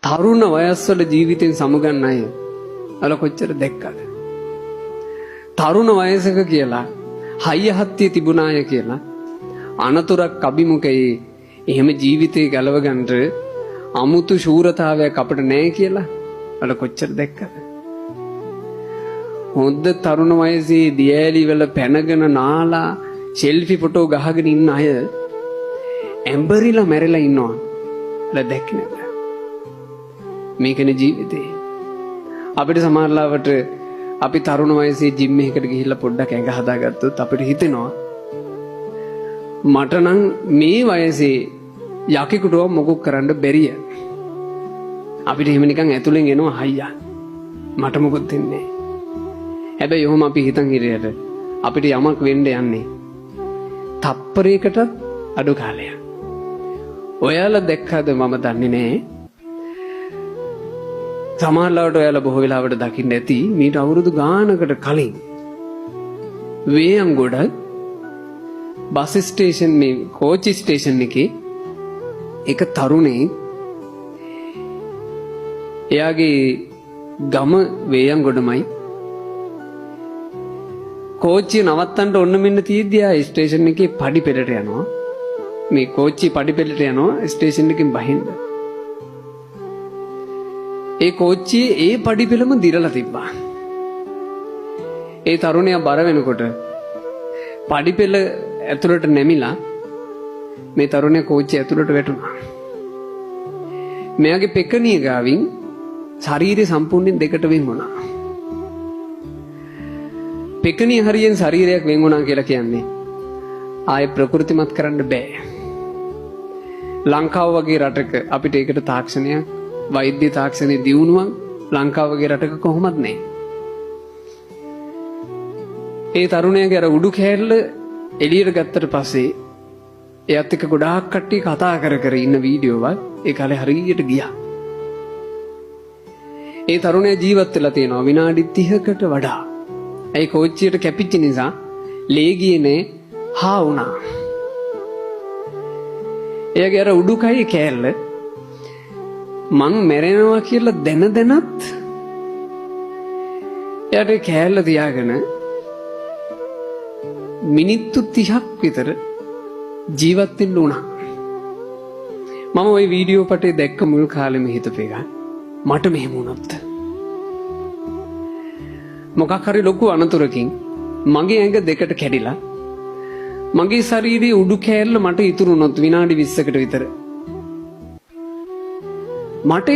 තරුණ වයස්වල ජීවිතෙන් සමුගන්න අය අල කොච්චර දැක්කද? තරුණ වයසක කියලා හයිය හත්තිය තිබුණාය කියලා අනතුරක් අභිමුඛයේ එහෙම ජීවිතේ ගලව ගන්නට අමුතු ශූරතාවයක් අපිට නැහැ කියලා අල කොච්චර දැක්කද? හොඳ තරුණ වයසේ දියැලි වල පැනගෙන නාලා සෙල්ෆි ෆොටෝ ගහගෙන ඉන්න අය ඇම්බරිලා මැරිලා ඉන්නවා. අල දැක්කේ නේද? මේකනේ ජීවිතේ. අපිට සමහරවිට අපි තරුණ වයසේ ජිම් එකකට ගිහිල්ලා පොඩ්ඩක් ඇඟ හදාගත්තොත් අපිට හිතෙනවා මට නම් මේ වයසේ යකෙකුටව මොකක් කරන්න බැරිය. අපිට එහෙම නිකන් ඇතුලෙන් එනවා හයියා. මට මොකද වෙන්නේ? හැබැයි ඔහොම අපි හිතන් හිරියට අපිට යමක් වෙන්න යන්නේ තප්පරයකටත් අඩු කාලයක්. ඔයාලා දැක්කද මම දන්නේ නැහැ. සමහරවිට ඔයාලා බොහෝ වෙලාවට දකින්න ඇති මීට අවුරුදු ගානකට කලින් වේයන්ගොඩ බස් ස්ටේෂන් මේ කෝච්චි ස්ටේෂන් එකේ එක තරුණෙක් එයාගේ ගම වේයන්ගොඩමයි කෝච්චිය නවත්තන්න ඔන්න මෙන්න තියෙද්දි ආ ස්ටේෂන් එකේ පඩි පෙළට යනවා. මේ කෝච්චි පඩි පෙළට යනවා ස්ටේෂන් එකෙන් බහින්න. ඒ කෝච්චියේ ඒ පඩි පෙළම දිරලා තිබ්බා. ඒ තරුණයා බර වෙනකොට පඩි පෙළ ඇතුළට නැමිලා මේ තරුණයා කෝච්චිය ඇතුළට වැටුණා. මෙයාගේ පෙකණිය ගාවින් ශරීරය සම්පූර්ණයෙන් දෙකට වෙන් වුණා. පෙකණිය හරියෙන් ශරීරයක් වෙන් වුණා කියලා කියන්නේ ආයේ ප්‍රകൃතිමත් කරන්න බෑ. ලංකාව වගේ රටක අපිට ඒකට තාක්ෂණයක් වෛද්‍ය තාක්ෂණයේ දියුණුවක් ලංකාව වගේ රටක කොහොමත් නැහැ. ඒ තරුණයාගේ අර උඩු කෑල්ල එළියට ගත්තට පස්සේ එයාත් එක්ක ගොඩාක් කට්ටිය කතා කර කර ඉන්න වීඩියෝවල් ඒ කාලේ හරියට ගියා. ඒ තරුණයා ජීවත් වෙලා තියෙනවා විනාඩි 30කට වඩා. ඒ කෝච්චියට කැපිච්ච නිසා ලේ ගියේ නේ හා වුණා. එයාගේ අර උඩුකය කෑල්ල මං මැරෙනවා කියලා දැනත් එයාට කෑල්ල තියාගෙන මිනිත්තු 30ක් විතර ජීවත් වෙන්න උනා. මම ওই වීඩියෝ පටේ දැක්ක මුල් කාලෙම හිතපේගා මට මෙහෙම වුණොත් මොකක් හරි ලොකු අනතුරකින් මගේ ඇඟ දෙකට කැඩිලා මගේ ශරීරයේ උඩු කෑල්ල මට ඉතුරු වුණොත් විනාඩි 20කට විතර මට